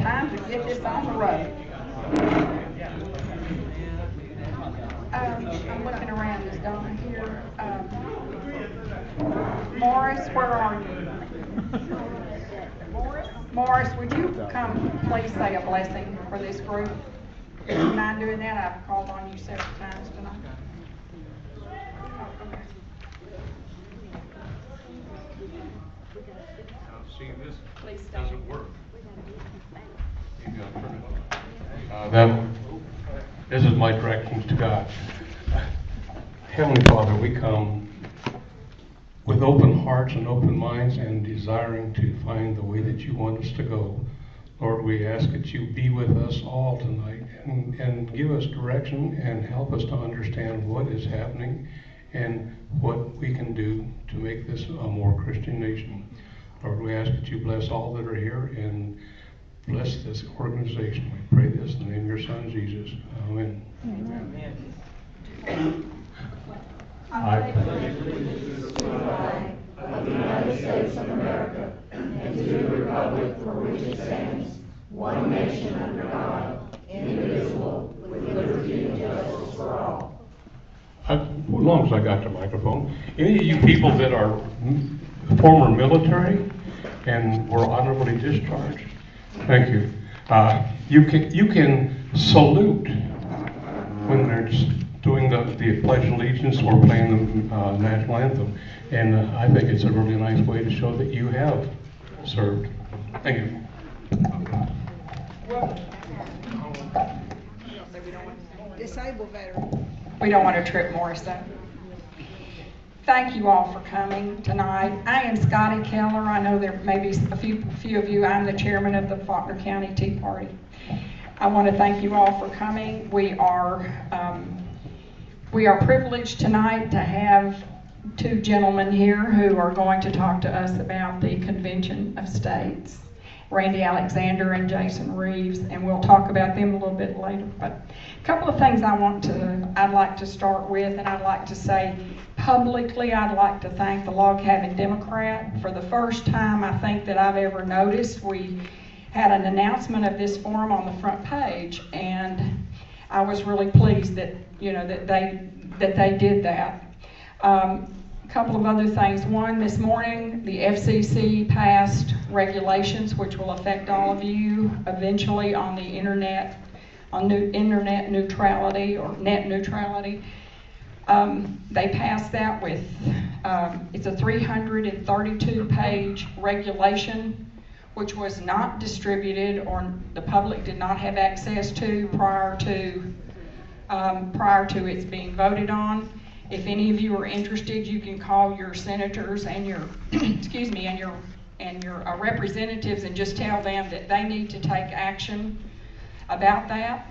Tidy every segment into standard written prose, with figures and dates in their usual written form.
time to get this on the road. I'm looking around. Is Donna here? Morris, where are you? Morris, would you come please say a blessing for this group? Would you mind doing that? I've called on you several times tonight. See, this Please stay. doesn't work. You got to turn it on. This is my directions to God. Heavenly Father, we come with open hearts and open minds and desiring to find the way that you want us to go. Lord, we ask that you be with us all tonight and give us direction and help us to understand what is happening and what we can do to make this a more Christian nation. Lord, we ask that you bless all that are here and bless this organization. We pray this in the name of your Son, Jesus. Amen. Amen. I pledge allegiance to the flag of the United States of America and to the republic for which it stands, one nation under God, indivisible, with liberty and justice for all. As long as I got the microphone, any of you people that are former military and were honorably discharged, thank you. You can salute when they're doing the Pledge of Allegiance or playing the national anthem, and I think it's a really nice way to show that you have served. Thank you. Disabled veteran. We don't want to trip Morris up. Thank you all for coming tonight. I am Scotty Keller. I know there may be a few of you. I'm the chairman of the Faulkner County Tea Party. I want to thank you all for coming. We are privileged tonight to have two gentlemen here who are going to talk to us about the Convention of States, Randy Alexander and Jason Reeves, and we'll talk about them a little bit later. But a couple of things I'd like to start with, and I'd like to say publicly, I'd like to thank the Log Cabin Democrat. For the first time, I think that I've ever noticed, we had an announcement of this forum on the front page, and I was really pleased that they did that. A couple of other things. One, this morning the FCC passed regulations which will affect all of you eventually on the internet, on internet neutrality or net neutrality. They passed that with it's a 332-page regulation which was not distributed or the public did not have access to prior to its being voted on. If any of you are interested, you can call your senators and your and your representatives and just tell them that they need to take action about that.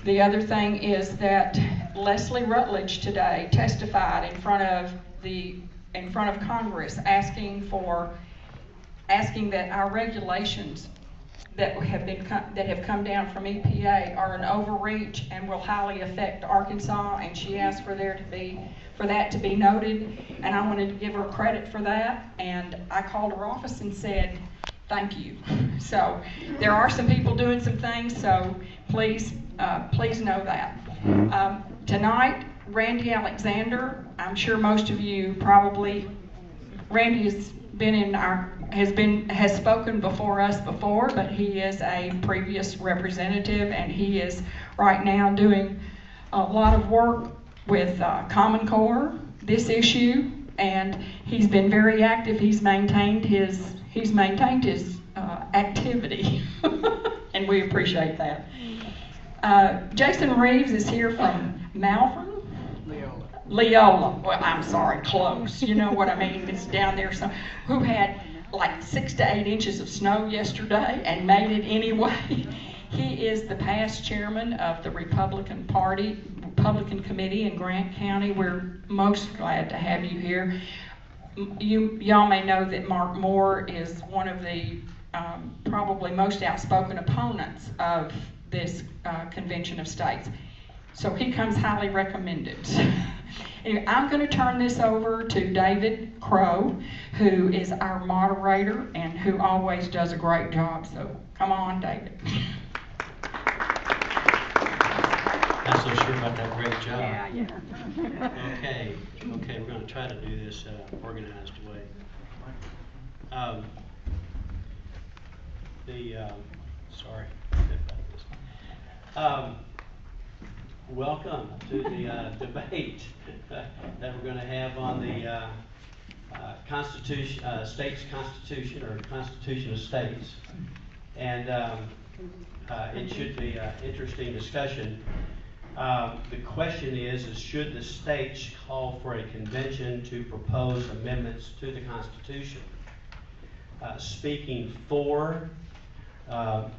The other thing is that Leslie Rutledge today testified in front of Congress asking that our regulations that have come down from EPA are an overreach and will highly affect Arkansas, and she asked for that to be noted, and I wanted to give her credit for that, and I called her office and said thank you. So there are some people doing some things, so please know that. Tonight, Randy Alexander, I'm sure most of you probably, Randy has spoken before us before, but he is a previous representative, and he is right now doing a lot of work with Common Core, this issue, and he's been very active. He's maintained his activity, and we appreciate that. Jason Reeves is here from Malvern? Leola. Well, I'm sorry, close. You know what I mean? It's down there. Who had like 6 to 8 inches of snow yesterday and made it anyway. He is the past chairman of the Republican Committee in Grant County. We're most glad to have you here. Y'all may know that Mark Moore is one of the probably most outspoken opponents of this Convention of States. So he comes highly recommended. Anyway, I'm going to turn this over to David Crow, who is our moderator and who always does a great job. So come on, David. Not so sure about that great job. Yeah. Okay, we're going to try to do this organized way. Sorry. Welcome to the debate that we're going to have on the Constitution, state's Constitution, or Constitution of States, and it should be an interesting discussion. The question is should the states call for a convention to propose amendments to the Constitution? Speaking for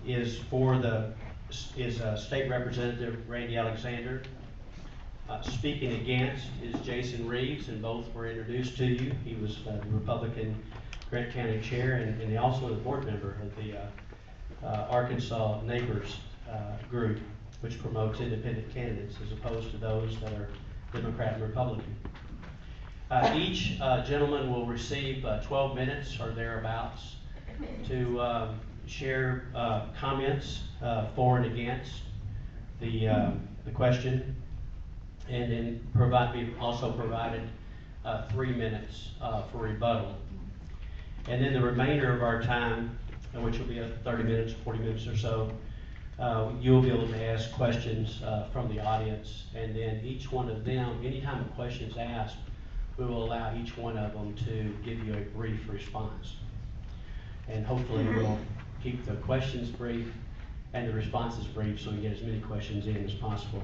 is State Representative Randy Alexander. Speaking against is Jason Reeves, and both were introduced to you. He was the Republican Grant County Chair, and also a board member of the Arkansas Neighbors group, which promotes independent candidates as opposed to those that are Democrat and Republican. Each gentleman will receive 12 minutes or thereabouts to share comments for and against the question, and then we've also provided 3 minutes for rebuttal. And then the remainder of our time, which will be 30 minutes, 40 minutes or so, you'll be able to ask questions from the audience, and then each one of them, anytime a question is asked, we will allow each one of them to give you a brief response. And hopefully we'll keep the questions brief and the responses brief so we can get as many questions in as possible.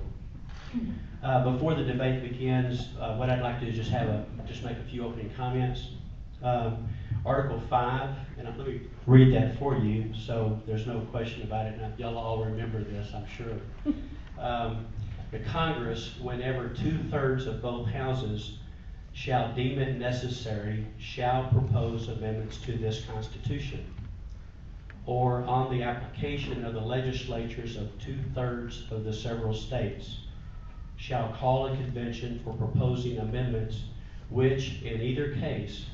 Before the debate begins, what I'd like to do is just make a few opening comments. Article 5, and let me read that for you so there's no question about it. Now, y'all all remember this, I'm sure. The Congress, whenever 2/3 of both houses shall deem it necessary, shall propose amendments to this Constitution, or on the application of the legislatures of 2/3 of the several states, shall call a convention for proposing amendments, which in either case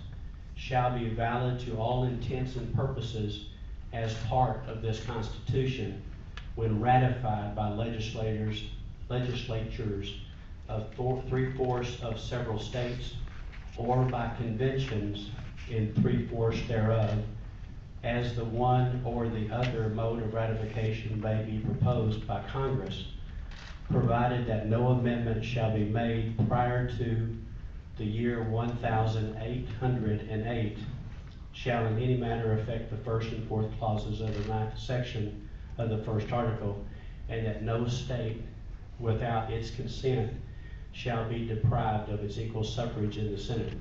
shall be valid to all intents and purposes as part of this Constitution when ratified by legislatures of 3/4 of several states, or by conventions in 3/4 thereof, as the one or the other mode of ratification may be proposed by Congress, provided that no amendment shall be made prior to the year 1808, shall in any manner affect the first and fourth clauses of the 9th section of the first article, and that no state without its consent shall be deprived of its equal suffrage in the Senate.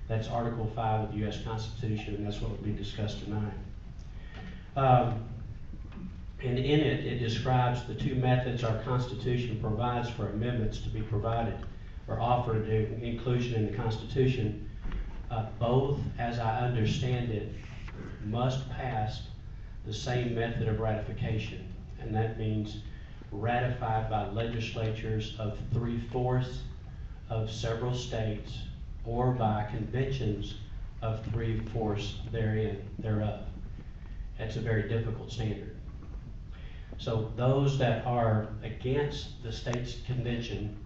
That's Article 5 of the U.S. Constitution, and that's what will be discussed tonight. And in it, it describes the two methods our Constitution provides for amendments to be provided or offered inclusion in the Constitution. Both, as I understand it, must pass the same method of ratification, and that means ratified by legislatures of 3/4 of several states, or by conventions of 3/4 thereof. That's a very difficult standard. So those that are against the state's convention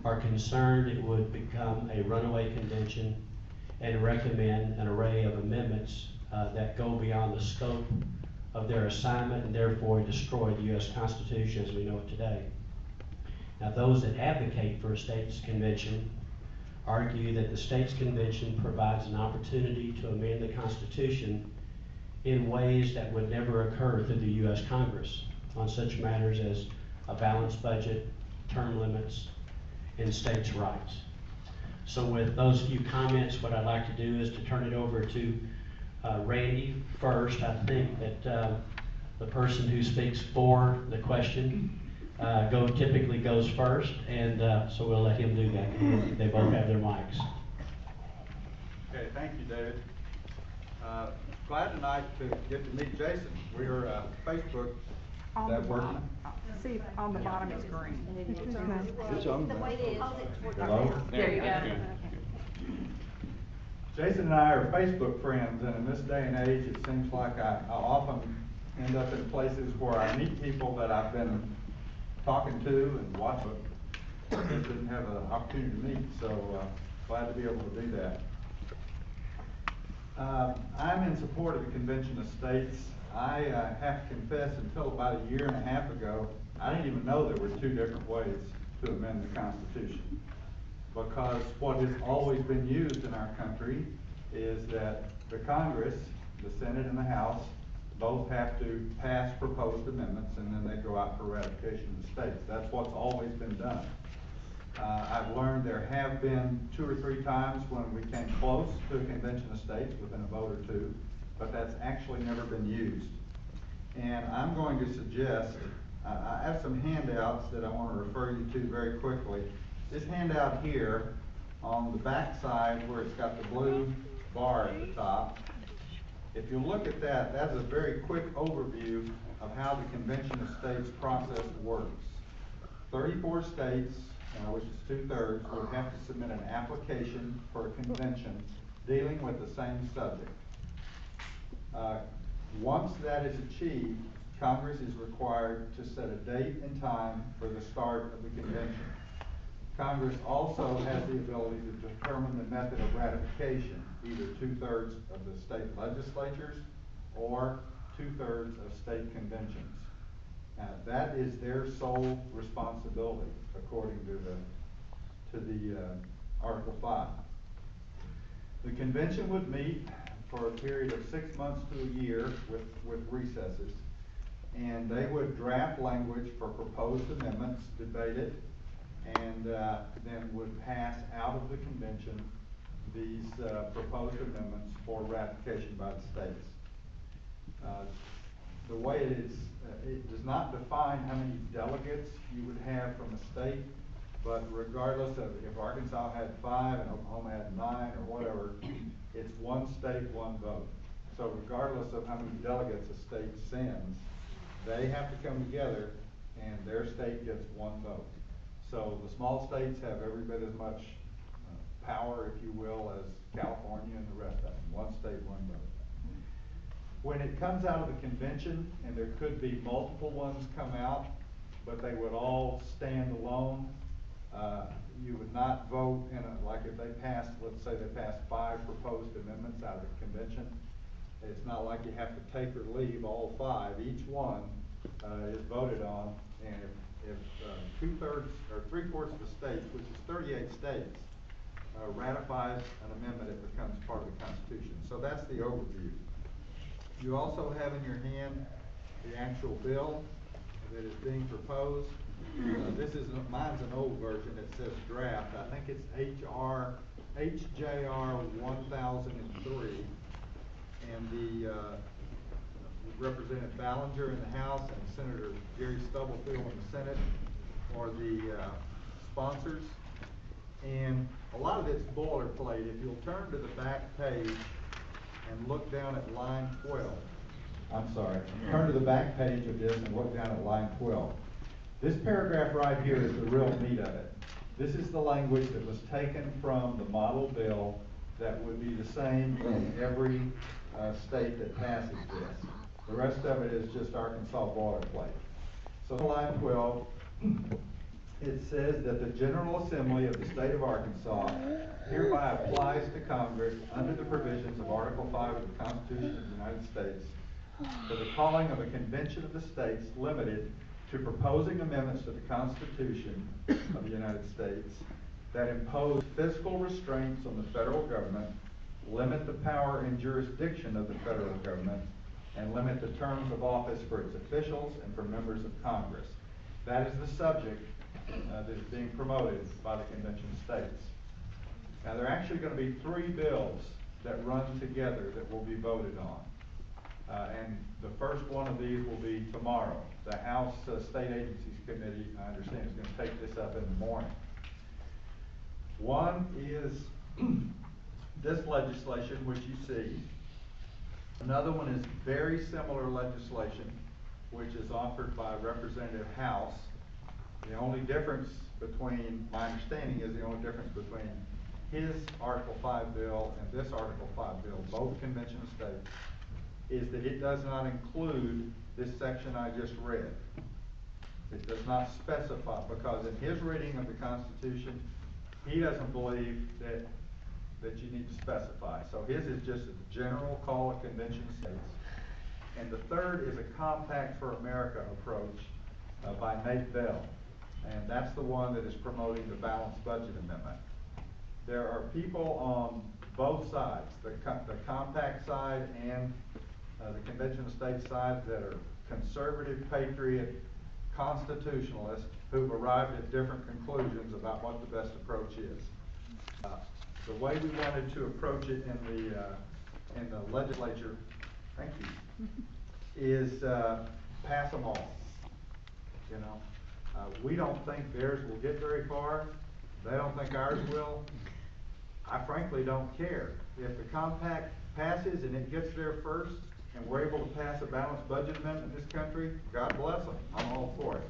are concerned it would become a runaway convention and recommend an array of amendments that go beyond the scope of their assignment and therefore destroy the U.S. Constitution as we know it today. Now, those that advocate for a state's convention argue that the state's convention provides an opportunity to amend the Constitution in ways that would never occur through the U.S. Congress on such matters as a balanced budget, term limits, and states' rights. So with those few comments, what I'd like to do is to turn it over to Randy first. I think that the person who speaks for the question typically goes first, and so we'll let him do that. They both have their mics. Okay, thank you, David. Glad tonight to get to meet Jason. We were Facebook On Is the that working? bottom. See, on the bottom is green. Which on The way it is. Hello? There you go. Jason and I are Facebook friends, and in this day and age, it seems like I often end up in places where I meet people that I've been talking to and watching, but just didn't have an opportunity to meet, so glad to be able to do that. I'm in support of the Convention of States. I have to confess, until about a year and a half ago, I didn't even know there were two different ways to amend the Constitution. Because what has always been used in our country is that the Congress, the Senate and the House, both have to pass proposed amendments and then they go out for ratification in the states. That's what's always been done. I've learned there have been 2 or 3 times when we came close to a convention of states within a vote or two, but that's actually never been used. And I'm going to suggest, I have some handouts that I want to refer you to very quickly. This handout here, on the back side where it's got the blue bar at the top, if you look at that, that's a very quick overview of how the Convention of States process works. 34 states, which is 2/3, would have to submit an application for a convention dealing with the same subject. Once that is achieved, Congress is required to set a date and time for the start of the convention. Congress also has the ability to determine the method of ratification, either 2/3 of the state legislatures or 2/3 of state conventions. That is their sole responsibility, according to the Article 5. The convention would meet for a period of 6 months to a year with recesses, and they would draft language for proposed amendments, debate it, and then would pass out of the convention these proposed amendments for ratification by the states. The way it is, it does not define how many delegates you would have from a state, but regardless of if Arkansas had 5 and Oklahoma had 9 or whatever, it's one state, one vote. So regardless of how many delegates a state sends, they have to come together and their state gets one vote. So the small states have every bit as much power, if you will, as California and the rest of them. One state, one vote. When it comes out of the convention, and there could be multiple ones come out, but they would all stand alone, you would not vote in like if they passed, let's say they passed 5 proposed amendments out of the convention, it's not like you have to take or leave all 5. Each one is voted on, and if 2/3 or 3/4 of the states, which is 38 states, ratifies an amendment, it becomes part of the Constitution. So that's the overview. You also have in your hand the actual bill that is being proposed. Mine's an old version. It says draft. I think it's HJR 1003, and the Representative Ballinger in the House and Senator Jerry Stubblefield in the Senate are the sponsors. And a lot of it's boilerplate. If you'll turn to the back page and look down at line 12. Turn to the back page of this and look down at line 12. This paragraph right here is the real meat of it. This is the language that was taken from the model bill that would be the same in every state that passes this. The rest of it is just Arkansas boilerplate. So line 12, it says that the General Assembly of the State of Arkansas hereby applies to Congress under the provisions of Article 5 of the Constitution of the United States for the calling of a convention of the states limited to proposing amendments to the Constitution of the United States that impose fiscal restraints on the federal government, limit the power and jurisdiction of the federal government, and limit the terms of office for its officials and for members of Congress. That is the subject that is being promoted by the Convention of States. Now, there are actually going to be 3 bills that run together that will be voted on. And the first one of these will be tomorrow. The House State Agencies Committee, I understand, is going to take this up in the morning. One is this legislation, which you see. Another one is very similar legislation, which is offered by Representative House. The only difference between, my understanding is the only difference between his Article 5 bill and this Article 5 bill, both convention of states, is that it does not include this section I just read. It does not specify, because in his reading of the Constitution, he doesn't believe that you need to specify. So his is just a general call of convention of states. And the third is a Compact for America approach by Nate Bell. And that's the one that is promoting the balanced budget amendment. There are people on both sides, the Compact side and the Convention of States side, that are conservative, patriot, constitutionalists who've arrived at different conclusions about what the best approach is. The way we wanted to approach it in the legislature, thank you, is pass them all. You know, we don't think theirs will get very far. They don't think ours will. I frankly don't care. If the compact passes and it gets there first, and we're able to pass a balanced budget amendment in this country, God bless them. I'm all for it.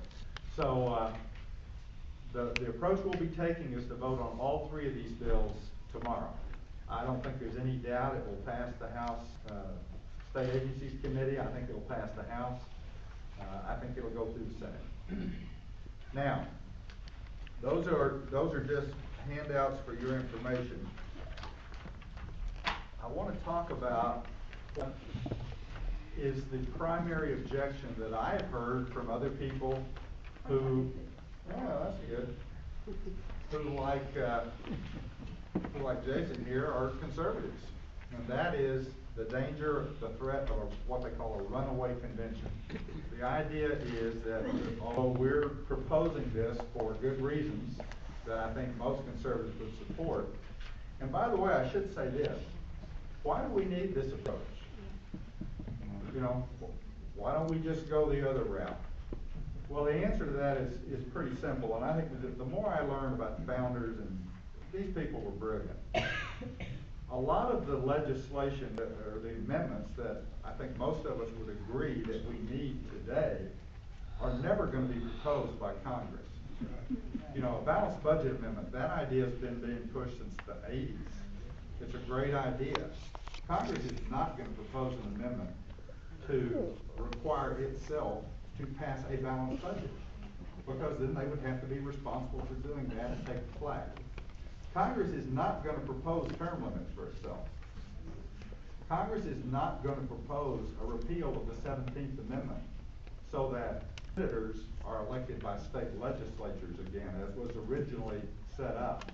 So the approach we'll be taking is to vote on all three of these bills tomorrow. I don't think there's any doubt it will pass the House State Agencies Committee. I think it will pass the House. I think it'll go through the Senate. Now, those are just handouts for your information. I want to talk about what is the primary objection that I have heard from other people who, that's good, who like Jason here are conservatives. And that is the danger, the threat of what they call a runaway convention. The idea is that although we're proposing this for good reasons that I think most conservatives would support, and by the way, I should say this, why do we need this approach? You know, why don't we just go the other route? Well, the answer to that is pretty simple, and I think that the more I learn about the founders, and these people were brilliant. A lot of the legislation or the amendments that I think most of us would agree that we need today are never going to be proposed by Congress. You know, a balanced budget amendment, that idea has been being pushed since the 80s. It's a great idea. Congress is not going to propose an amendment to require itself to pass a balanced budget, because then they would have to be responsible for doing that and take the flag. Congress is not going to propose term limits for itself. Congress is not going to propose a repeal of the 17th Amendment so that senators are elected by state legislatures again, as was originally set up.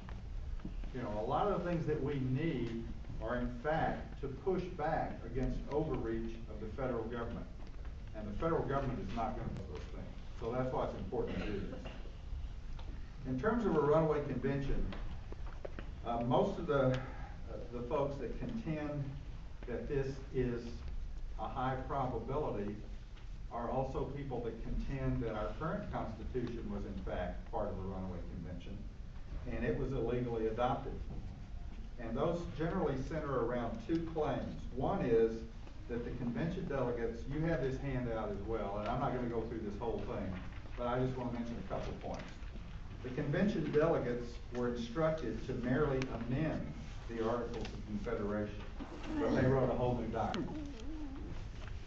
You know, a lot of the things that we need are in fact to push back against overreach of the federal government. And the federal government is not going to do those things. So that's why it's important to do this. In terms of a runaway convention, most of the folks that contend that this is a high probability are also people that contend that our current Constitution was in fact part of a runaway convention, and it was illegally adopted. And those generally center around two claims. One is that the convention delegates, you have this handout as well, and I'm not going to go through this whole thing, but I just want to mention a couple points. The convention delegates were instructed to merely amend the Articles of Confederation, but they wrote a whole new document.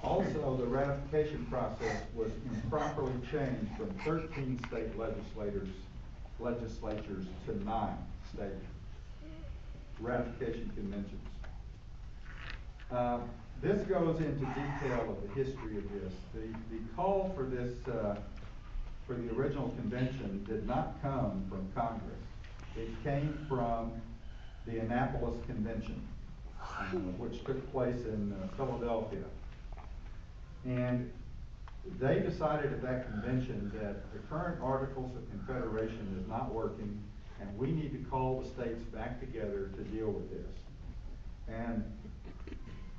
Also, the ratification process was improperly changed from 13 state legislatures to 9 state ratification conventions. This goes into detail of the history of this. The call for this, for the original convention did not come from Congress. It came from the Annapolis Convention, which took place in Philadelphia. And they decided at that convention that the current Articles of Confederation is not working, and we need to call the states back together to deal with this. And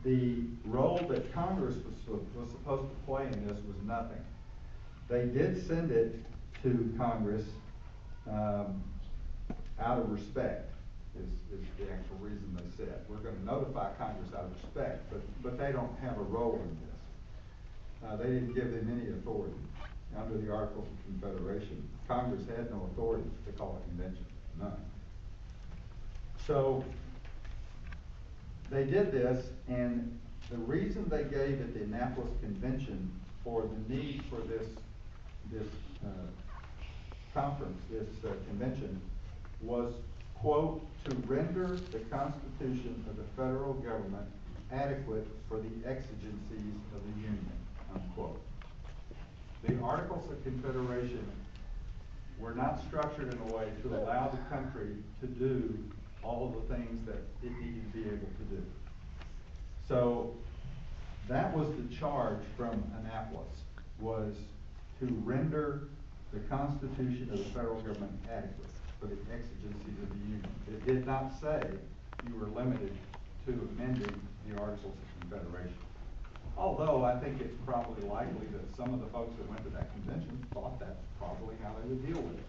the role that Congress was supposed to play in this was nothing. They did send it to Congress out of respect, is the actual reason they said. We're going to notify Congress out of respect, but they don't have a role in this. They didn't give them any authority. Under the Articles of Confederation, Congress had no authority to call a convention, none. So they did this, and the reason they gave at the Annapolis Convention for the need for this conference, this convention, was, quote, to render the Constitution of the federal government adequate for the exigencies of the Union, unquote. The Articles of Confederation were not structured in a way to allow the country to do all of the things that it needed to be able to do. So that was the charge from Annapolis, was to render the Constitution of the federal government adequate for the exigencies of the Union. It did not say you were limited to amending the Articles of Confederation. Although I think it's probably likely that some of the folks that went to that convention thought that's probably how they would deal with it.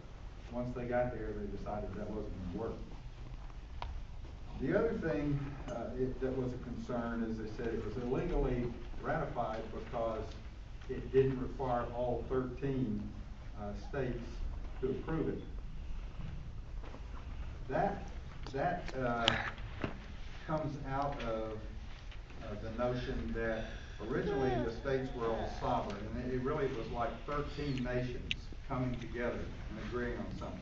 Once they got there, they decided that wasn't going to work. The other thing that was a concern is they said it was illegally ratified because it didn't require all 13 states to approve it. That comes out of the notion that originally the states were all sovereign, and it really was like 13 nations coming together and agreeing on something.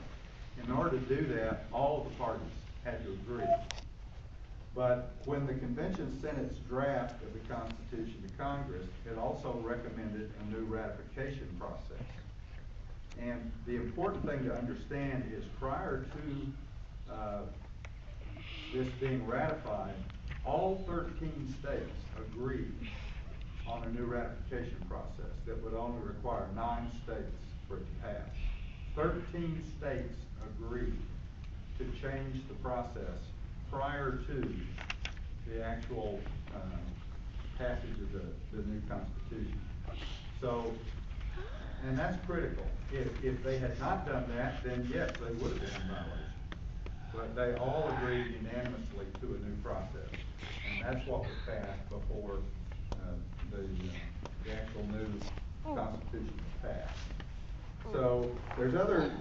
In order to do that, all of the parties had to agree. But when the convention sent its draft of the Constitution to Congress, it also recommended a new ratification process. And the important thing to understand is prior to this being ratified, all 13 states agreed on a new ratification process that would only require 9 states for it to pass. 13 states agreed to change the process prior to the actual passage of the new Constitution. So, and that's critical. If they had not done that, then yes, they would have been in violation. But they all agreed unanimously to a new process. And that's what was passed before the actual new Constitution was passed. So there's other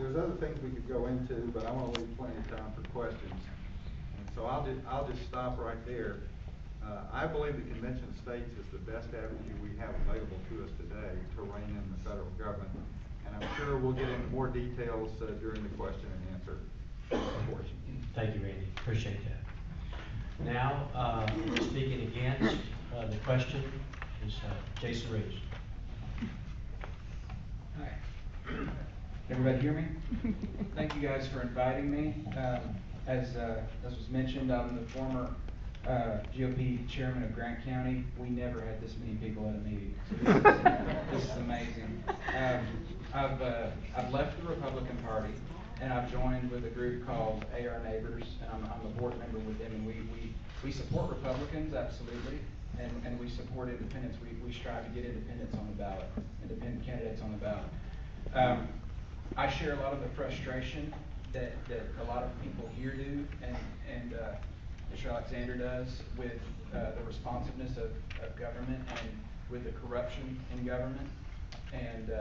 things we could go into, but I want to leave plenty of time for questions. And so I'll just stop right there. I believe the Convention of States is the best avenue we have available to us today to rein in the federal government. And I'm sure we'll get into more details during the question and answer portion. Thank you, Randy. Appreciate that. Now, speaking against the question is Jason Reeves. Hi. Everybody hear me? Thank you guys for inviting me. As was mentioned, I'm the former GOP chairman of Grant County. We never had this many people at a meeting. So this is amazing. I've left the Republican Party, and I've joined with a group called AR Neighbors, and I'm a board member with them. And we support Republicans, absolutely, and we support independents. We strive to get independents on the ballot, independent candidates on the ballot. I share a lot of the frustration that a lot of people here do, and Mr. Alexander does, with the responsiveness of government and with the corruption in government. And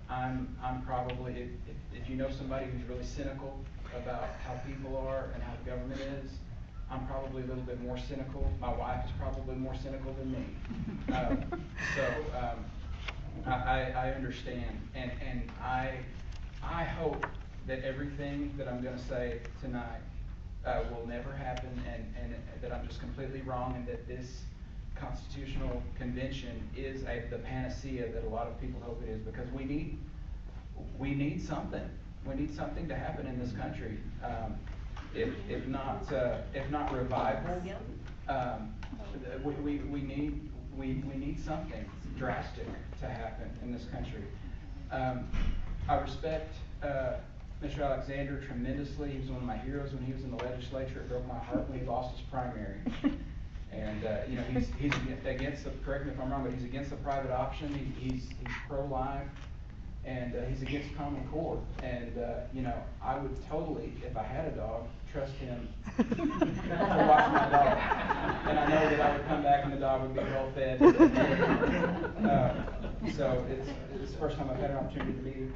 I'm probably, if you know somebody who's really cynical about how people are and how the government is, I'm probably a little bit more cynical. My wife is probably more cynical than me. I understand, and I hope that everything that I'm going to say tonight will never happen, and that I'm just completely wrong, and that this constitutional convention is the panacea that a lot of people hope it is, because we need something. We need something to happen in this country. If not revival, we need something drastic to happen in this country. I respect Mr. Alexander tremendously. He was one of my heroes when he was in the legislature. It broke my heart when he lost his primary. And he's against the, correct me if I'm wrong, but he's against the private option. He's pro-life. and he's against Common Core. And you know, I would totally, if I had a dog, trust him to watch my dog. And I know that I would come back and the dog would be well fed. So it's the first time I've had an opportunity to meet him.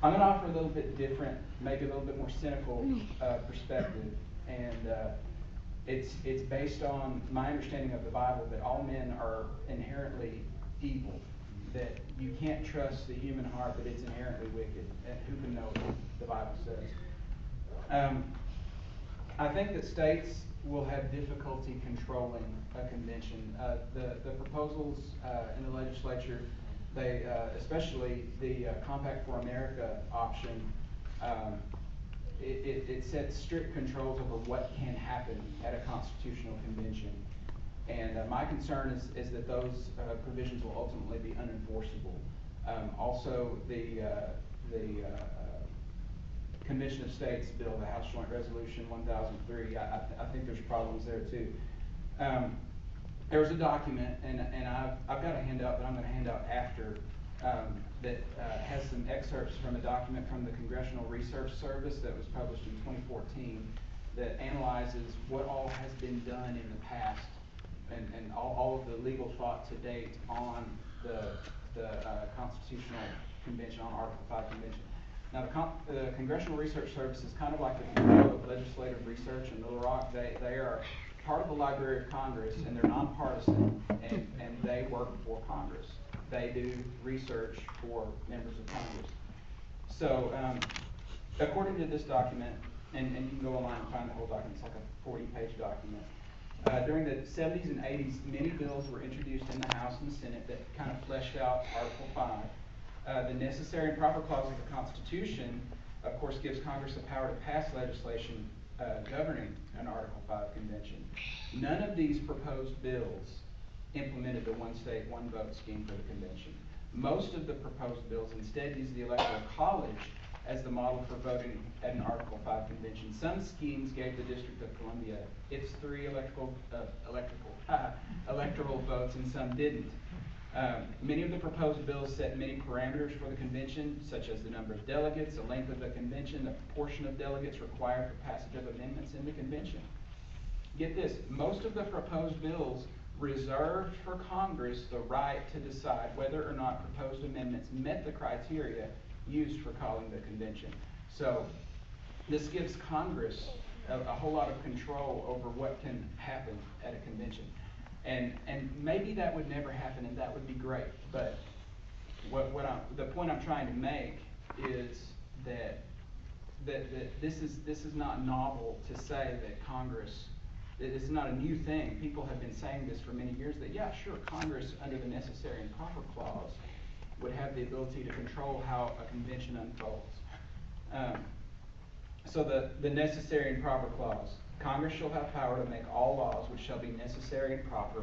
I'm going to offer a little bit different, maybe a little bit more cynical perspective, and it's based on my understanding of the Bible that all men are inherently evil, that you can't trust the human heart, that it's inherently wicked. And who can know what the Bible says? I think that states will have difficulty controlling a convention. The proposals in the legislature, they, especially the Compact for America option, it sets strict controls over what can happen at a constitutional convention. And my concern is that those provisions will ultimately be unenforceable. Also, the Convention of States bill, the House Joint Resolution 1003, I think there's problems there too. There was a document, and I've got a handout that I'm going to hand out after, that has some excerpts from a document from the Congressional Research Service that was published in 2014 that analyzes what all has been done in the past and all of the legal thought to date on the Constitutional Convention, on Article 5 Convention. Now, the Congressional Research Service is kind of like the Bureau of Legislative Research in Little Rock. They are part of the Library of Congress, and they're nonpartisan, and they work for Congress. They do research for members of Congress. So, according to this document, and you can go online and find the whole document, it's like a 40-page document. During the 70s and 80s, many bills were introduced in the House and the Senate that kind of fleshed out Article 5. The necessary and proper clause of the Constitution, of course, gives Congress the power to pass legislation governing an Article 5 convention. None of these proposed bills implemented the one state, one vote scheme for the convention. Most of the proposed bills instead use the Electoral College as the model for voting at an Article 5 convention. Some schemes gave the District of Columbia its 3 electoral votes, and some didn't. Many of the proposed bills set many parameters for the convention, such as the number of delegates, the length of the convention, the proportion of delegates required for passage of amendments in the convention. Get this, most of the proposed bills reserved for Congress the right to decide whether or not proposed amendments met the criteria used for calling the convention. So this gives Congress a whole lot of control over what can happen at a convention. And maybe that would never happen, and that would be great. But the point I'm trying to make is that this is not novel to say that Congress. This is not a new thing. People have been saying this for many years, that yeah, sure, Congress, under the necessary and proper clause, would have the ability to control how a convention unfolds. So the necessary and proper clause. Congress shall have power to make all laws which shall be necessary and proper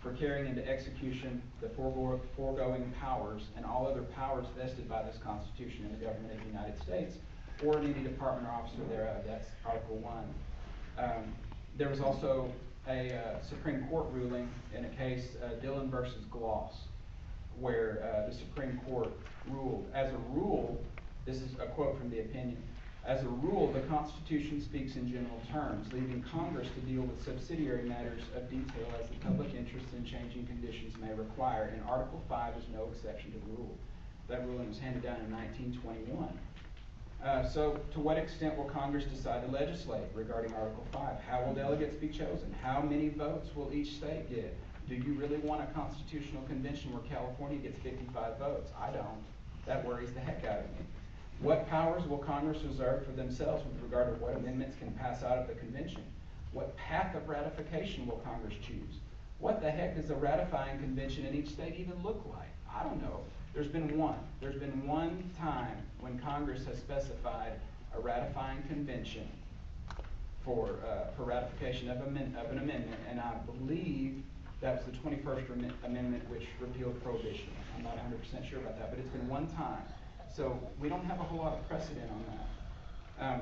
for carrying into execution the foregoing powers and all other powers vested by this Constitution in the government of the United States or in any department or officer thereof. That's Article 1. There was also a Supreme Court ruling in a case, Dillon versus Gloss, where the Supreme Court ruled, as a rule, this is a quote from the opinion, as a rule, the Constitution speaks in general terms, leaving Congress to deal with subsidiary matters of detail as the public interest in changing conditions may require, and Article 5 is no exception to the rule. That ruling was handed down in 1921. So, to what extent will Congress decide to legislate regarding Article 5? How will delegates be chosen? How many votes will each state get? Do you really want a constitutional convention where California gets 55 votes? I don't. That worries the heck out of me. What powers will Congress reserve for themselves with regard to what amendments can pass out of the convention? What path of ratification will Congress choose? What the heck does a ratifying convention in each state even look like? I don't know. There's been one. There's been one time when Congress has specified a ratifying convention for ratification of an amendment, and I believe that was the 21st Amendment, which repealed prohibition. I'm not 100% sure about that, but it's been one time. So we don't have a whole lot of precedent on that.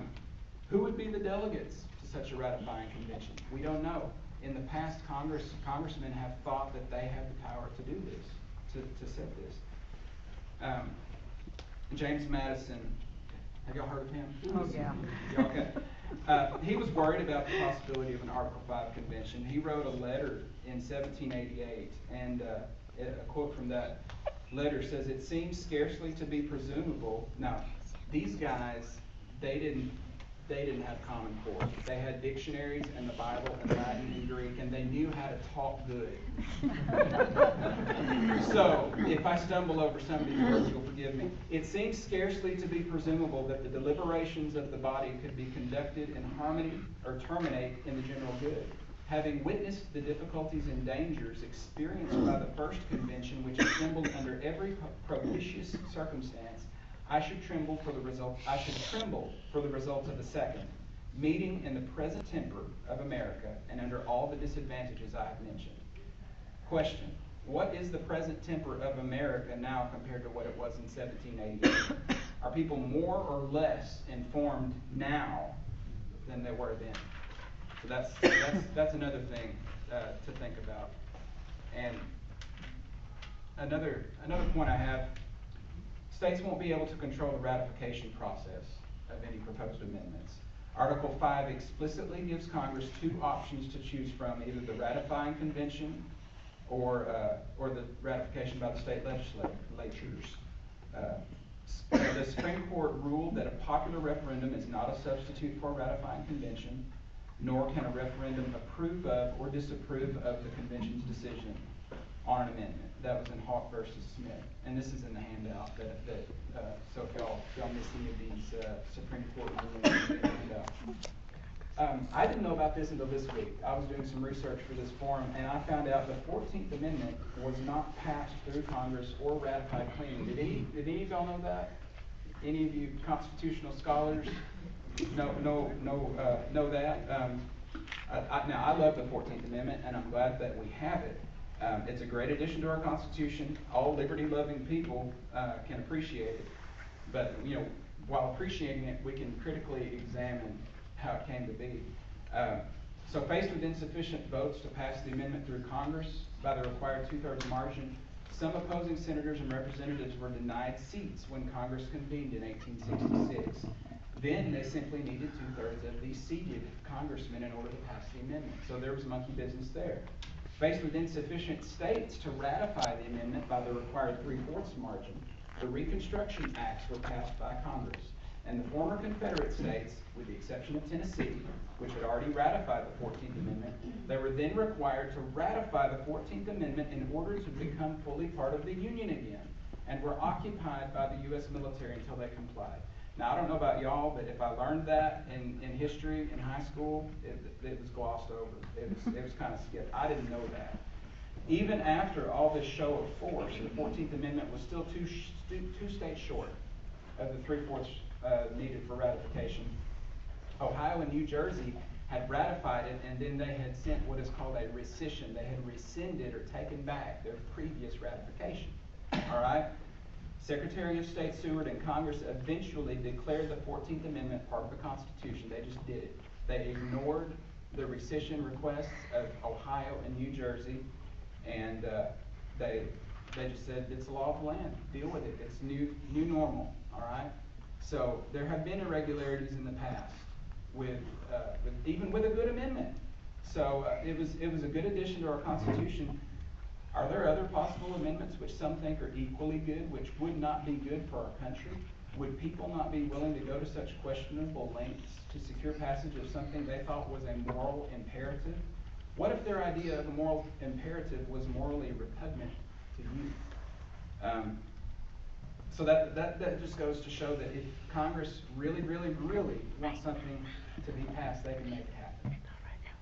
Who would be the delegates to such a ratifying convention? We don't know. In the past, congressmen have thought that they had the power to do this, to set this. James Madison, have y'all heard of him? Oh, yeah. Yeah, okay. He was worried about the possibility of an Article 5 convention. He wrote a letter in 1788, and a quote from that letter says, "It seems scarcely to be presumable." Now, these guys, they didn't have Common Core. They had dictionaries and the Bible and Latin and Greek, and they knew how to talk good. So, if I stumble over some of these words, you'll forgive me. It seems scarcely to be presumable that the deliberations of the body could be conducted in harmony or terminate in the general good. Having witnessed the difficulties and dangers experienced by the first convention, which assembled under every propitious circumstance, I should tremble for the results of the second, meeting in the present temper of America and under all the disadvantages I have mentioned. Question: what is the present temper of America now compared to what it was in 1788? Are people more or less informed now than they were then? So that's another thing to think about. And another point I have: states won't be able to control the ratification process of any proposed amendments. Article 5 explicitly gives Congress two options to choose from: either the ratifying convention or the ratification by the state legislatures. The Supreme Court ruled that a popular referendum is not a substitute for a ratifying convention, nor can a referendum approve of or disapprove of the convention's decision on an amendment. That was in Hawk versus Smith, and this is in the handout. So if y'all miss any of these Supreme Court rulings in the handout. I didn't know about this until this week. I was doing some research for this forum, and I found out the 14th Amendment was not passed through Congress or ratified cleanly. Did any of y'all know that? Any of you constitutional scholars know that? Now, I love the 14th Amendment, and I'm glad that we have it. It's a great addition to our Constitution. All liberty-loving people can appreciate it. But, while appreciating it, we can critically examine how it came to be. So faced with insufficient votes to pass the amendment through Congress by the required two-thirds margin, some opposing senators and representatives were denied seats when Congress convened in 1866. Then they simply needed two-thirds of these seated congressmen in order to pass the amendment. So there was monkey business there. Faced with insufficient states to ratify the amendment by the required three-fourths margin, the Reconstruction Acts were passed by Congress. And the former Confederate states, with the exception of Tennessee, which had already ratified the 14th Amendment, they were then required to ratify the 14th Amendment in order to become fully part of the Union again, and were occupied by the U.S. military until they complied. Now, I don't know about y'all, but if I learned that in history in high school, it was glossed over. It was kind of skipped. I didn't know that. Even after all this show of force, the 14th Amendment was still two states short of the three-fourths needed for ratification. Ohio and New Jersey had ratified it, and then they had sent what is called a rescission. They had rescinded or taken back their previous ratification. All right? Secretary of State Seward and Congress eventually declared the 14th Amendment part of the Constitution. They just did it. They ignored the rescission requests of Ohio and New Jersey, and they just said, it's the law of the land. Deal with it. It's new normal. All right? So there have been irregularities in the past, even with a good amendment. So it was a good addition to our Constitution. Are there other possible amendments which some think are equally good, which would not be good for our country? Would people not be willing to go to such questionable lengths to secure passage of something they thought was a moral imperative? What if their idea of a moral imperative was morally repugnant to you? So that just goes to show that if Congress really, really, really wants something to be passed, they can make it happen.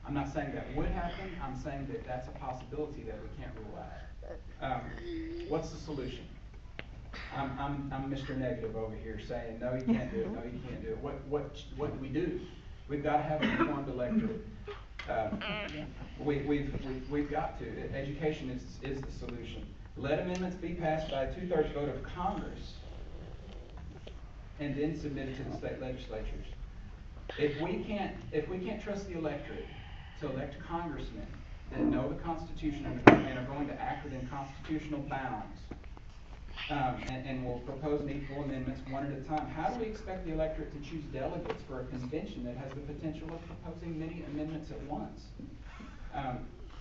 I'm not saying that would happen. I'm saying that that's a possibility that we can't rule out. What's the solution? I'm Mr. Negative over here saying, no, you can't do it. No, you can't do it. What do we do? We've got to have an informed electorate. We've got to. Education is the solution. Let amendments be passed by a two-thirds vote of Congress, and then submitted to the state legislatures. If we can't trust the electorate to elect congressmen that know the Constitution and are going to act within constitutional bounds, and we'll propose needful amendments one at a time. How do we expect the electorate to choose delegates for a convention that has the potential of proposing many amendments at once?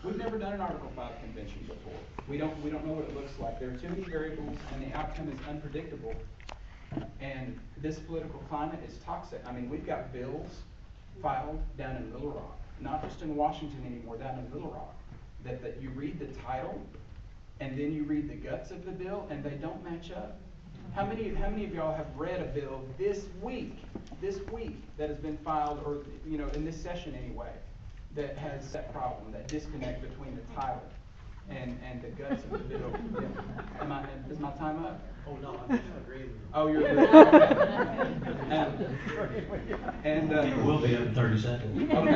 We've never done an Article 5 convention before. We don't know what it looks like. There are too many variables, and the outcome is unpredictable. And this political climate is toxic. I mean, we've got bills filed down in Little Rock, not just in Washington anymore, down in Little Rock, that you read the title, and then you read the guts of the bill, and they don't match up. How many of y'all have read a bill this week, that has been filed, or in this session anyway, that has that problem, that disconnect between the title and the guts of the bill? Yeah. Is my time up? Oh, no, I'm just agreeing. Oh, you're agreeing. And It will be up in 30 seconds. Okay.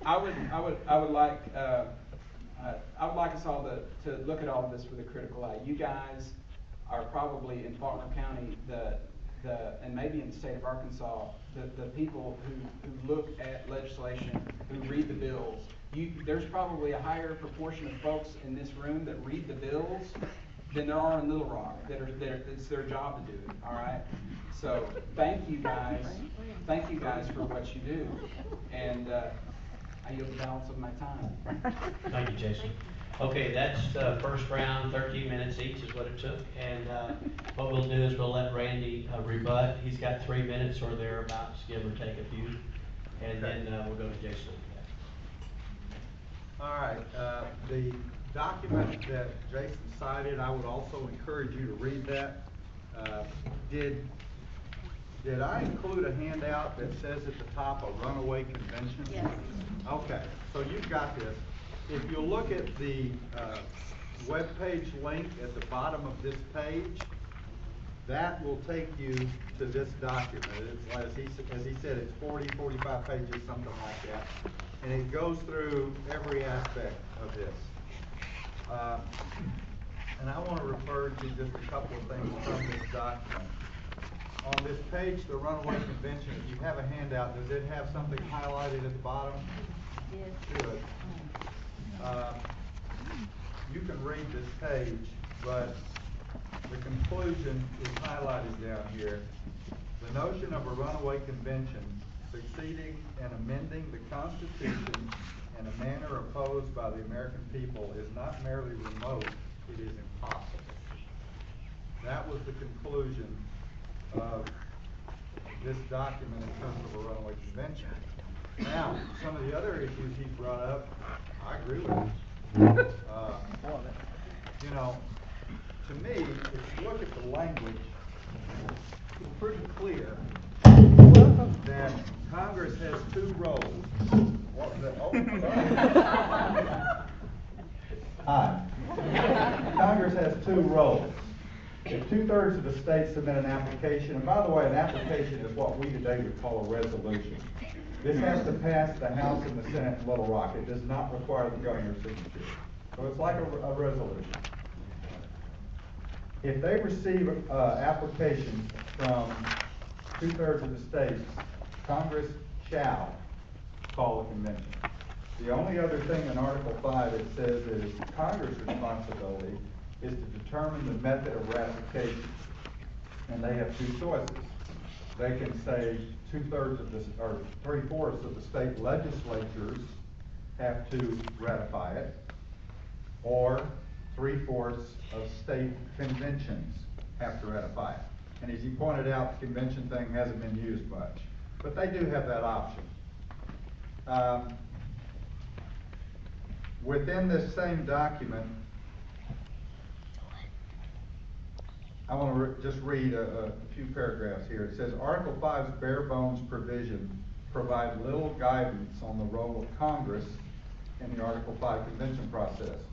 I would like us all to look at all of this with a critical eye. You guys are probably in Faulkner County and maybe in the state of Arkansas, the people who look at legislation, who read the bills. There's probably a higher proportion of folks in this room that read the bills than there are in Little Rock. It's their job to do it. All right. So thank you guys for what you do, and I yield the balance of my time. Thank you, Jason. Okay, that's the first round, 13 minutes each is what it took. And what we'll do is we'll let Randy rebut. He's got 3 minutes or thereabouts, give or take a few. And then we'll go to Jason. All right, the document that Jason cited, I would also encourage you to read that. Did I include a handout that says at the top a runaway convention? Yes. Okay, so you've got this. If you look at the webpage link at the bottom of this page, that will take you to this document. It's, as he said, it's 45 pages, something like that. And it goes through every aspect of this. And I want to refer to just a couple of things from this document. On this page, the Runaway Convention, if you have a handout, does it have something highlighted at the bottom? Yes. Good. You can read this page, but the conclusion is highlighted down here. The notion of a runaway convention succeeding and amending the Constitution in a manner opposed by the American people is not merely remote, it is impossible. That was the conclusion of this document in terms of a runaway convention. Now, some of the other issues he brought up, I agree with him. To me, if you look at the language, it's pretty clear that Congress has two roles. What was that? Oh, hi. Congress has two roles. If 2/3 of the states submit an application, and by the way, an application is what we today would call a resolution. This has to pass the House and the Senate in Little Rock. It does not require the governor's signature. So it's like a resolution. If they receive applications from 2/3 of the states, Congress shall call a convention. The only other thing in Article 5 it says is Congress' responsibility is to determine the method of ratification. And they have two choices. They can say 2/3 of the, or 3/4 of the state legislatures have to ratify it, or 3/4 of state conventions have to ratify it. And as you pointed out, the convention thing hasn't been used much, but they do have that option. Within this same document, I want to just read a few paragraphs here. It says, Article 5's bare bones provision provide little guidance on the role of Congress in the Article 5 convention process.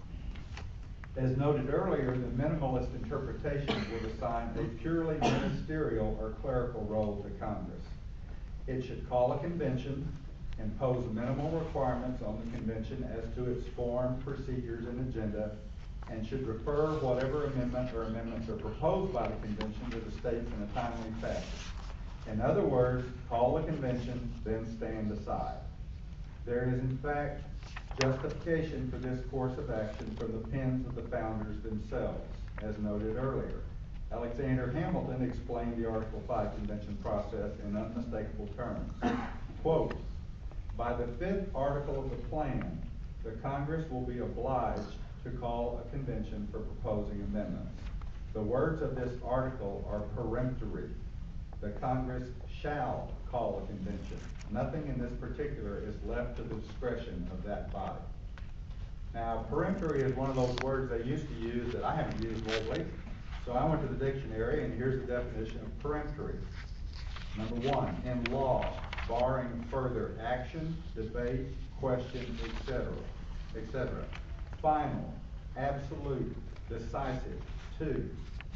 As noted earlier, the minimalist interpretation would assign a purely ministerial or clerical role to Congress. It should call a convention, impose minimal requirements on the convention as to its form, procedures, and agenda, and should refer whatever amendment or amendments are proposed by the convention to the states in a timely fashion. In other words, call the convention, then stand aside. There is, in fact, justification for this course of action from the pens of the founders themselves. as noted earlier. Alexander Hamilton explained the Article 5 convention process in unmistakable terms. Quote, by the 5th article of the plan, the Congress will be obliged to call a convention for proposing amendments. The words of this article are peremptory. The Congress shall call a convention. Nothing in this particular is left to the discretion of that body. Now, peremptory is one of those words they used to use that I haven't used lately. So I went to the dictionary, and here's the definition of peremptory. Number 1, in law, barring further action, debate, question, etc. Final, absolute, decisive. 2,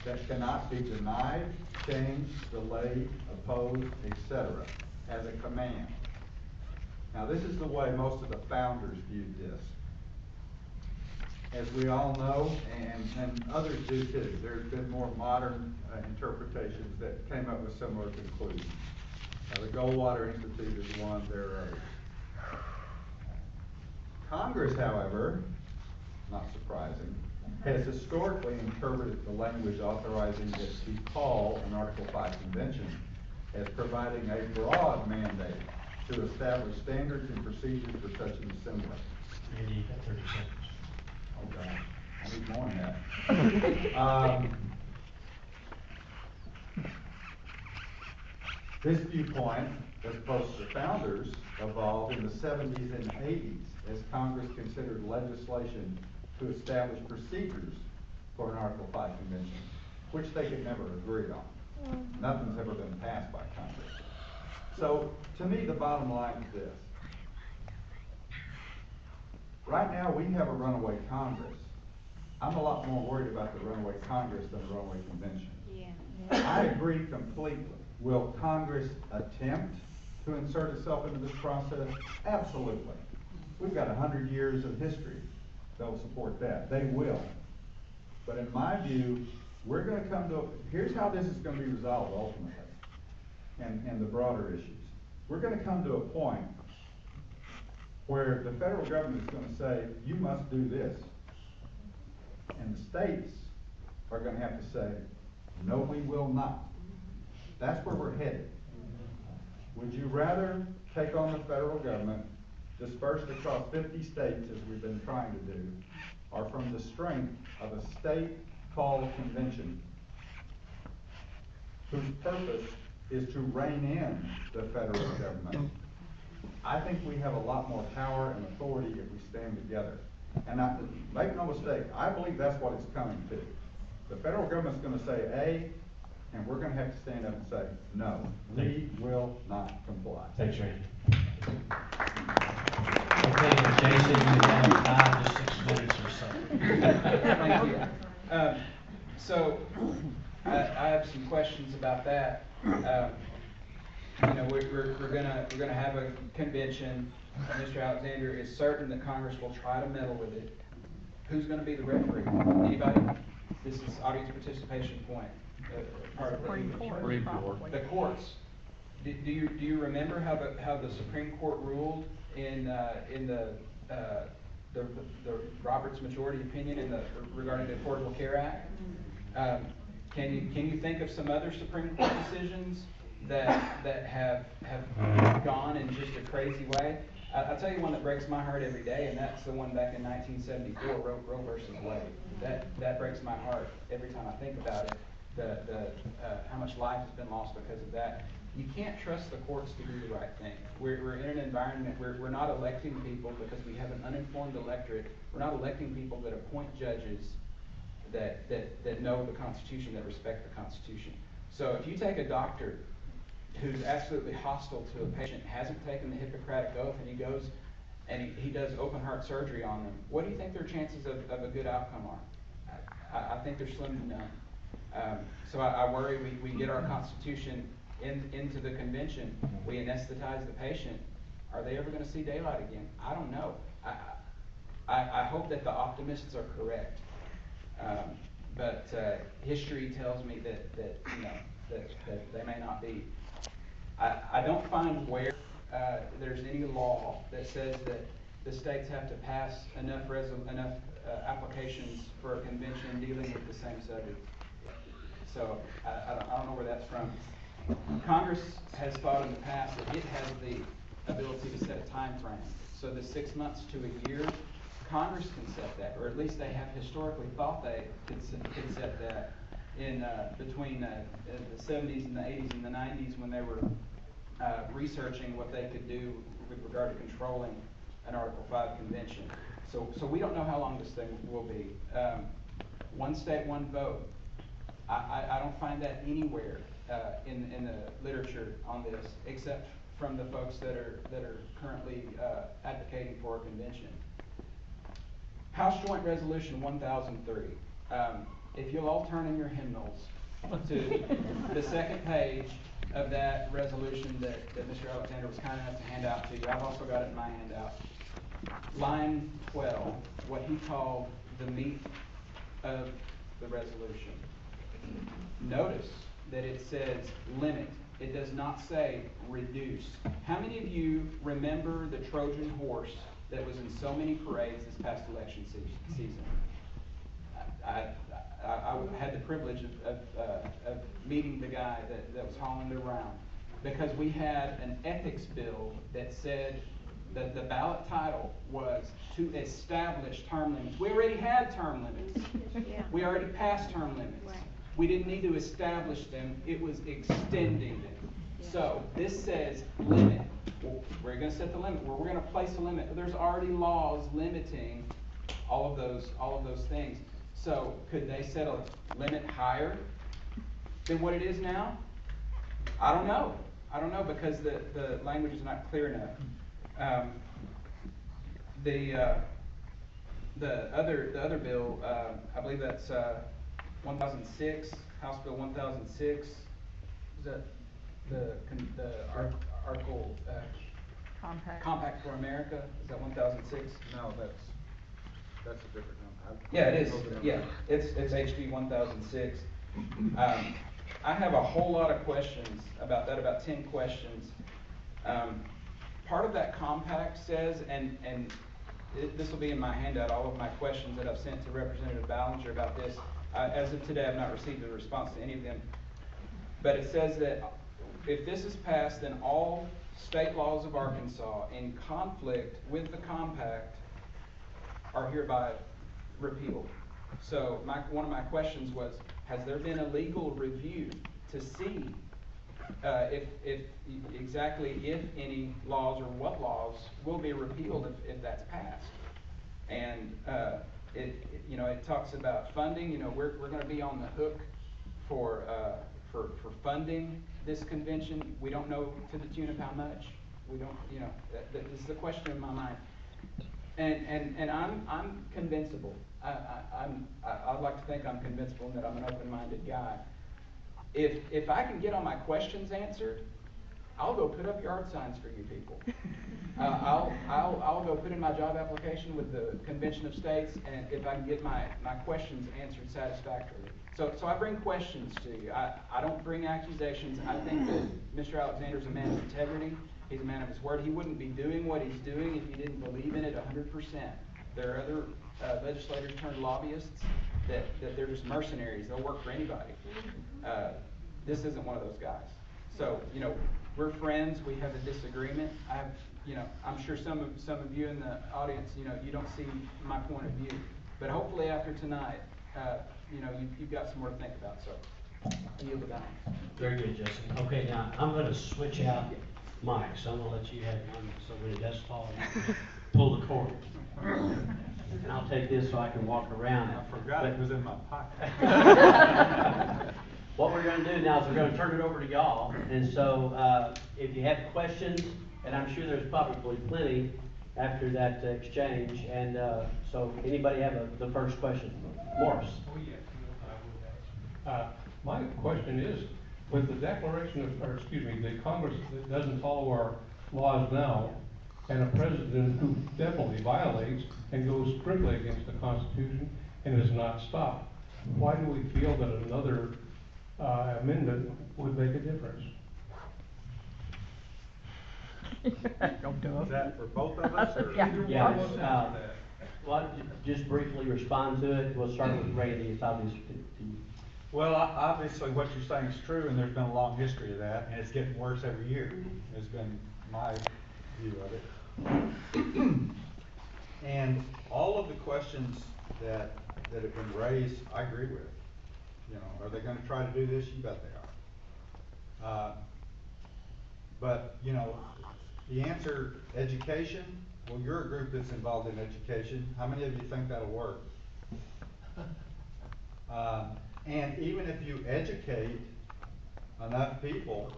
that cannot be denied, changed, delayed, opposed, etc. as a command. Now, this is the way most of the founders viewed this. As we all know, and others do too, there's been more modern interpretations that came up with similar conclusions. The Goldwater Institute is one thereof. Congress, however, not surprising, has historically interpreted the language authorizing it to call an Article 5 convention as providing a broad mandate to establish standards and procedures for such an assembly. Andy, you got 30 seconds. Okay, I need more than that. This viewpoint, as opposed to the founders, evolved in the 70s and 80s as Congress considered legislation to establish procedures for an Article 5 convention, which they could never agree on. Nothing's ever been passed by Congress. So, to me, the bottom line is this. Right now, we have a runaway Congress. I'm a lot more worried about the runaway Congress than the runaway convention. Yeah. I agree completely. Will Congress attempt to insert itself into this process? Absolutely. We've got 100 years of history that will support that. They will. But in my view, we're going to come to, here's how this is going to be resolved ultimately, and the broader issues. We're going to come to a point where the federal government is going to say, you must do this. And the states are going to have to say, no, we will not. That's where we're headed. Would you rather take on the federal government, dispersed across 50 states as we've been trying to do, or from the strength of a state-called convention whose purpose is to rein in the federal government? I think we have a lot more power and authority if we stand together. And make no mistake, I believe that's what it's coming to. The federal government's going to say A, and we're going to have to stand up and say, no, we will not comply. Thanks, Randy. Okay, Jason, you have 5 to 6 minutes or so. Thank you. So, I have some questions about that. You know, we're gonna have a convention. Mr. Alexander is certain that Congress will try to meddle with it. Who's going to be the referee? Anybody? This is audience participation point. Part of the courts. Do you remember how the Supreme Court ruled in the Roberts majority opinion regarding the Affordable Care Act? Can you think of some other Supreme Court decisions that have gone in just a crazy way? I'll tell you one that breaks my heart every day, and that's the one back in 1974, Roe versus Wade. That breaks my heart every time I think about it. How much life has been lost because of that. You can't trust the courts to do the right thing. We're in an environment where we're not electing people because we have an uninformed electorate. We're not electing people that appoint judges that know the Constitution, that respect the Constitution. So if you take a doctor who's absolutely hostile to a patient, hasn't taken the Hippocratic Oath, and he goes and he does open heart surgery on them, what do you think their chances of a good outcome are? I think they're slim to none. So I worry we get our Constitution into the convention, we anesthetize the patient. Are they ever going to see daylight again? I don't know. I hope that the optimists are correct. But history tells me that they may not be. I don't find where there's any law that says that the states have to pass enough applications for a convention dealing with the same subject. So I don't know where that's from. Congress has thought in the past that it has the ability to set a time frame. So the 6 months to a year, Congress can set that, or at least they have historically thought they could set that in between the 70s and the 80s and the 90s when they were researching what they could do with regard to controlling an Article 5 convention. So we don't know how long this thing will be. One state, one vote. I don't find that anywhere in the literature on this, except from the folks that are currently advocating for a convention. House Joint Resolution 1003. If you'll all turn in your hymnals to the second page of that resolution that Mr. Alexander was kind enough to hand out to you. I've also got it in my handout. Line 12, what he called the meat of the resolution. Notice that it says limit. It does not say reduce. How many of you remember the Trojan horse that was in so many parades this past election season? I had the privilege of meeting the guy that was hauling it around, because we had an ethics bill that said that the ballot title was to establish term limits. We already had term limits. Yeah. We already passed term limits. Right. We didn't need to establish them. It was extending them. Yeah. So this says limit. Well, we're going to set the limit. We're going to place a limit. There's already laws limiting all of those things. So could they set a limit higher than what it is now? I don't know. I don't know, because the language is not clear enough. The other bill, I believe that's 1006, House Bill 1006. Is that the article Compact for America? Is that 1006? No, that's a different number. Yeah, it is. Yeah, it's HB 1006. I have a whole lot of questions about that, about 10 questions. Part of that compact says, and this will be in my handout, all of my questions that I've sent to Representative Ballinger about this. As of today, I've not received a response to any of them. But it says that if this is passed, then all state laws of Arkansas in conflict with the compact are hereby repealed. So one of my questions was, has there been a legal review to see if any laws or what laws will be repealed if that's passed? And it talks about funding. We're going to be on the hook for funding this convention. We don't know to the tune of how much. We don't. This is the question in my mind. And I'm convincible. I'd like to think I'm convincible and that I'm an open-minded guy. If I can get all my questions answered, I'll go put up yard signs for you people. I'll go put in my job application with the Convention of States, and if I can get my questions answered satisfactorily. So I bring questions to you. I don't bring accusations. I think that Mr. Alexander's a man of integrity. He's a man of his word. He wouldn't be doing what he's doing if he didn't believe in it 100%. There are other legislators turned lobbyists that they're just mercenaries. They'll work for anybody. This isn't one of those guys. So, we're friends. We have a disagreement. I'm sure some of you in the audience, you don't see my point of view. But hopefully after tonight, you've got some more to think about. So, I yield the balance. Very good, Justin. Okay, now I'm going to switch out mics. I'm going to let you have one, so when it does fall, you can pull the cord. And I'll take this so I can walk around. I forgot it was in my pocket. What we're going to do now is we're going to turn it over to y'all. And so if you have questions, and I'm sure there's probably plenty after that exchange. And so anybody have the first question? Morris. Oh, yes. My question is, with the declaration the Congress that doesn't follow our laws now, and a president who definitely violates and goes strictly against the Constitution and is not stopped, why do we feel that another amendment would make a difference? Is that for both of us? Or Yeah. Yeah. Well, just briefly respond to it. We'll start with Randy. It's obvious to you. Well, obviously what you're saying is true, and there's been a long history of that, and it's getting worse every year, has been my view of it. And all of the questions that have been raised, I agree with. You know, are they gonna try to do this? You bet they are. But, you know, the answer, education, well, you're a group that's involved in education. How many of you think that'll work? And even if you educate enough people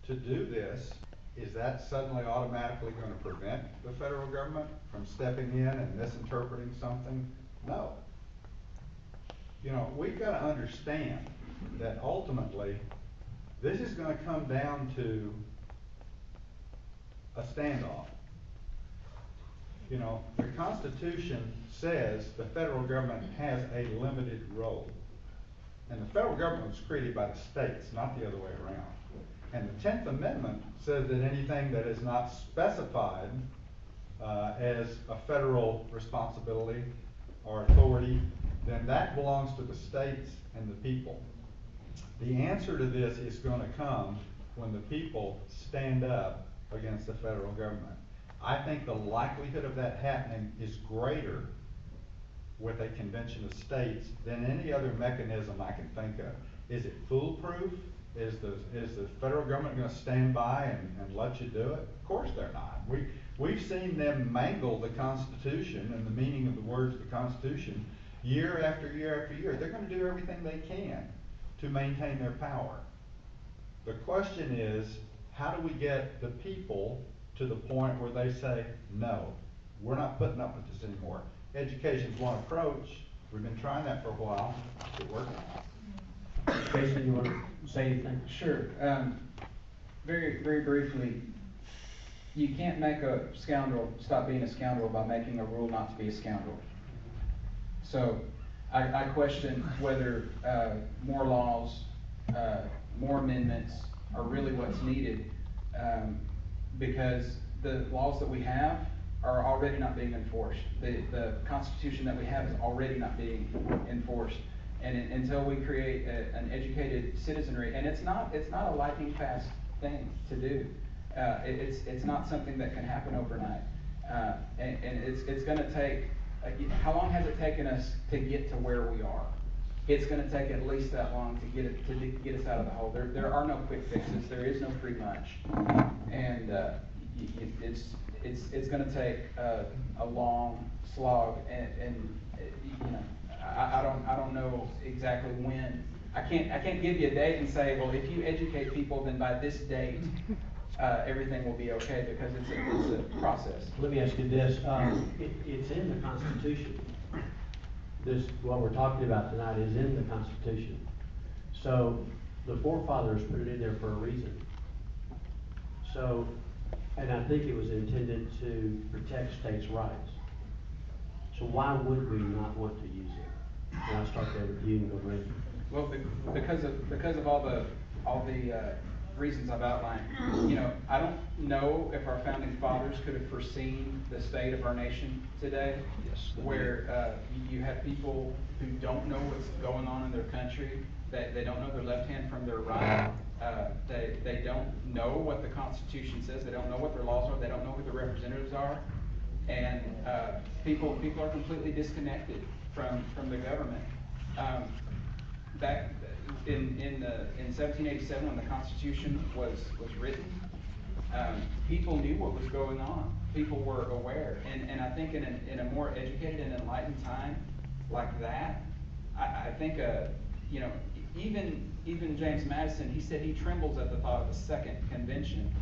to do this, is that suddenly automatically going to prevent the federal government from stepping in and misinterpreting something? No. You know, we've got to understand that ultimately this is going to come down to a standoff. You know, the Constitution says the federal government has a limited role. And the federal government was created by the states, not the other way around. And the 10th Amendment says that anything that is not specified as a federal responsibility or authority, then that belongs to the states and the people. The answer to this is going to come when the people stand up against the federal government. I think the likelihood of that happening is greater with a convention of states than any other mechanism I can think of. Is it foolproof? Is the federal government going to stand by and let you do it? Of course they're not. We've seen them mangle the Constitution and the meaning of the words of the Constitution year after year after year. They're going to do everything they can to maintain their power. The question is, how do we get the people to the point where they say, no, we're not putting up with this anymore? Education's one approach. We've been trying that for a while. Is it working? Jason, you want to say anything? Sure. Very, very briefly, you can't make a scoundrel stop being a scoundrel by making a rule not to be a scoundrel. So I question whether more laws, more amendments are really what's needed, because the laws that we have are already not being enforced. The Constitution that we have is already not being enforced. And until we create an educated citizenry, and it's not a lightning fast thing to do. It's not something that can happen overnight. And it's going to take. How long has it taken us to get to where we are? It's going to take at least that long to get us out of the hole. There are no quick fixes. There is no free lunch, and it's going to take a long slog. And you know, I don't know exactly when. I can't give you a date and say, well, if you educate people, then by this date everything will be okay, because it's a process. Let me ask you this. It's in the Constitution. What we're talking about tonight is in the Constitution. So the forefathers put it in there for a reason. So, and I think it was intended to protect states' rights. So why would we not want to use it? And I'll start there with you and go Randy. Well, because of all the reasons I've outlined, you know, I don't know if our founding fathers could have foreseen the state of our nation today, Yes. where you have people who don't know what's going on in their country. They don't know their left hand from their right. They don't know what the Constitution says. They don't know what their laws are. They don't know who their representatives are, and people are completely disconnected from the government. Back in 1787, when the Constitution was written, people knew what was going on. People were aware, and I think in a more educated and enlightened time like that, I think you know, even James Madison, he said he trembles at the thought of a second convention.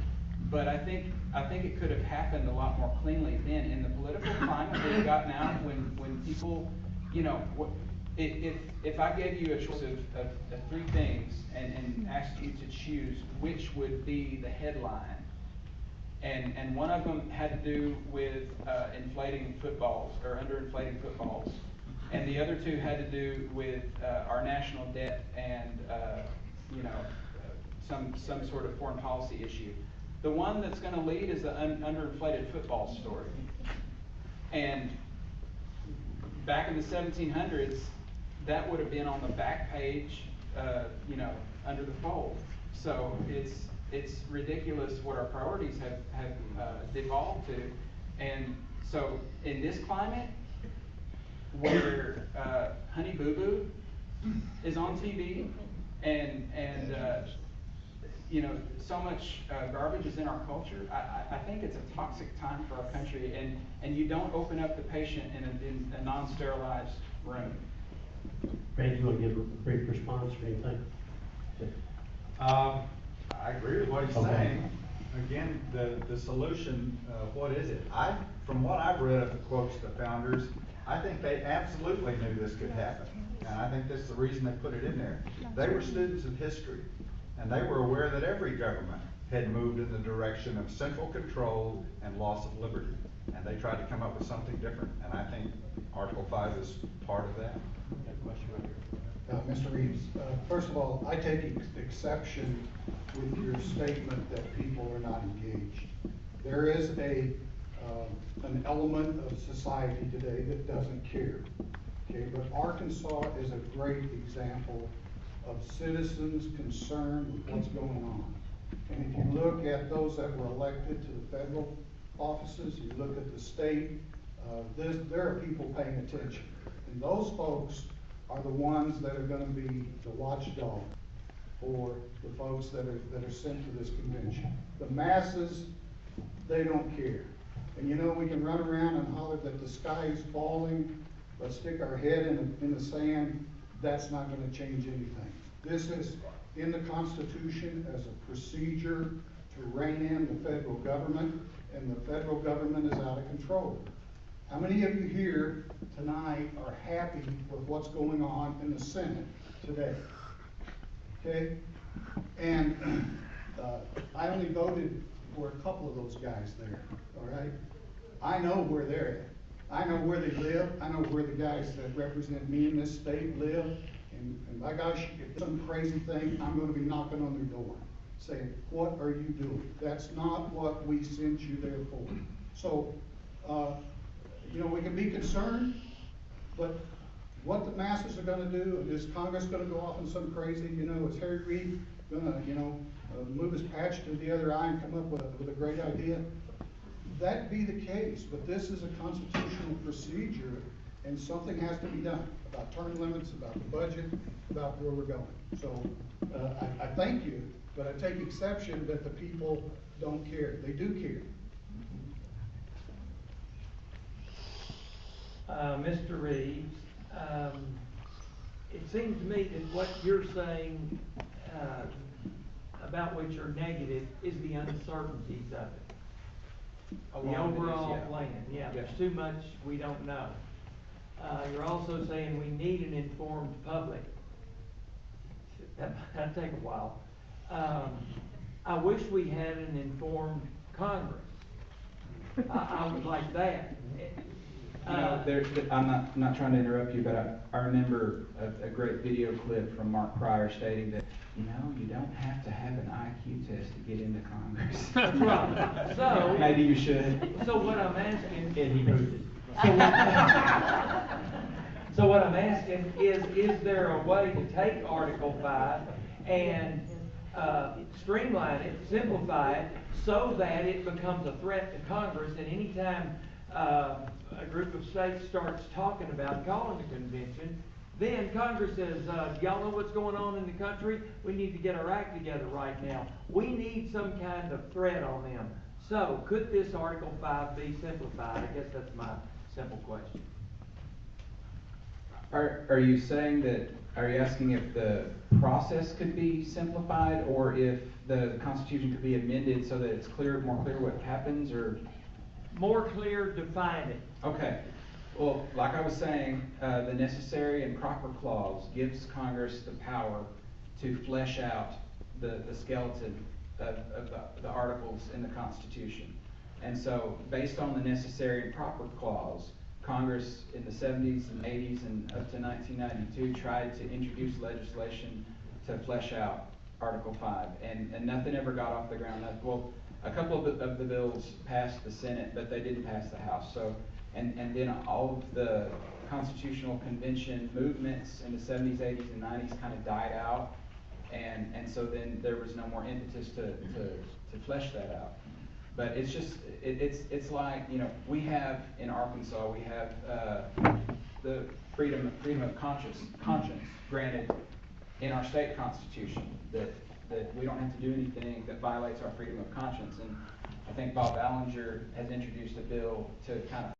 But I think it could have happened a lot more cleanly then. In the political climate we've got now, when people, you know, if I gave you a choice of three things and asked you to choose which would be the headline, and one of them had to do with inflating footballs or underinflating footballs, and the other two had to do with our national debt and you know, some sort of foreign policy issue. The one that's going to lead is the underinflated football story. And back in the 1700s, that would have been on the back page, you know, under the fold. So it's ridiculous what our priorities have devolved to. And so in this climate, where Honey Boo Boo is on TV and you know, so much garbage is in our culture, I think it's a toxic time for our country, and you don't open up the patient in a non-sterilized room. Randy, you want to give a brief response or anything? I agree with what he's Okay. saying. Again, the solution, what is it? From what I've read of the quotes of the founders, I think they absolutely knew this could happen. And I think that's the reason they put it in there. They were students of history, and they were aware that every government had moved in the direction of central control and loss of liberty. And they tried to come up with something different, and I think Article 5 is part of that. Mr. Reeves, first of all, I take exception with your statement that people are not engaged. There is an element of society today that doesn't care. Okay, but Arkansas is a great example of citizens concerned with what's going on. And if you look at those that were elected to the federal offices, you look at the state, there are people paying attention. And those folks are the ones that are going to be the watchdog for the folks that are sent to this convention. The masses, they don't care. And you know, we can run around and holler that the sky is falling, but stick our head in the sand, that's not going to change anything. This is in the Constitution as a procedure to rein in the federal government, and the federal government is out of control. How many of you here tonight are happy with what's going on in the Senate today? Okay? And I only voted for a couple of those guys there, all right? I know where they're at. I know where they live. I know where the guys that represent me in this state live. And by gosh, if some crazy thing, I'm going to be knocking on their door saying, what are you doing? That's not what we sent you there for. So, you know, we can be concerned, but what the masses are going to do, is Congress going to go off on some crazy, you know, is Harry Reid going to, you know, move his patch to the other eye and come up with a great idea? That'd be the case, but this is a constitutional procedure, and something has to be done about term limits, about the budget, about where we're going. So I thank you, but I take exception that the people don't care. They do care. Mr. Reeves, it seems to me that what you're saying about which are negative is the uncertainties of it. The overall plan, yeah, there's too much we don't know. You're also saying we need an informed public. That'd take a while. I wish we had an informed Congress. I would like that. You know, I'm not trying to interrupt you, but I remember a great video clip from Mark Pryor stating that, you know, you don't have to have an IQ test to get into Congress. That's right. So maybe you should. So what I'm asking, And he proved it. So what I'm asking is there a way to take Article 5 and streamline it, simplify it, so that it becomes a threat to Congress, and anytime a group of states starts talking about calling a convention, then Congress says, y'all know what's going on in the country? We need to get our act together right now. We need some kind of threat on them. So could this Article 5 be simplified? I guess that's my simple question. Are you saying that, are you asking if the process could be simplified, or if the Constitution could be amended so that it's more clear what happens, or? More clear, define it. Okay. Well, like I was saying, the necessary and proper clause gives Congress the power to flesh out the skeleton of the articles in the Constitution. And so, based on the necessary and proper clause, Congress in the 70s and 80s and up to 1992 tried to introduce legislation to flesh out Article 5, and nothing ever got off the ground. Well, a couple of the bills passed the Senate, but they didn't pass the House. So, and then all of the constitutional convention movements in the 70s, 80s, and 90s kind of died out, and so then there was no more impetus to flesh that out. But it's just, it's like, you know, we have in Arkansas, we have the freedom of conscience granted in our state constitution, that we don't have to do anything that violates our freedom of conscience. And I think Bob Ballinger has introduced a bill to kind of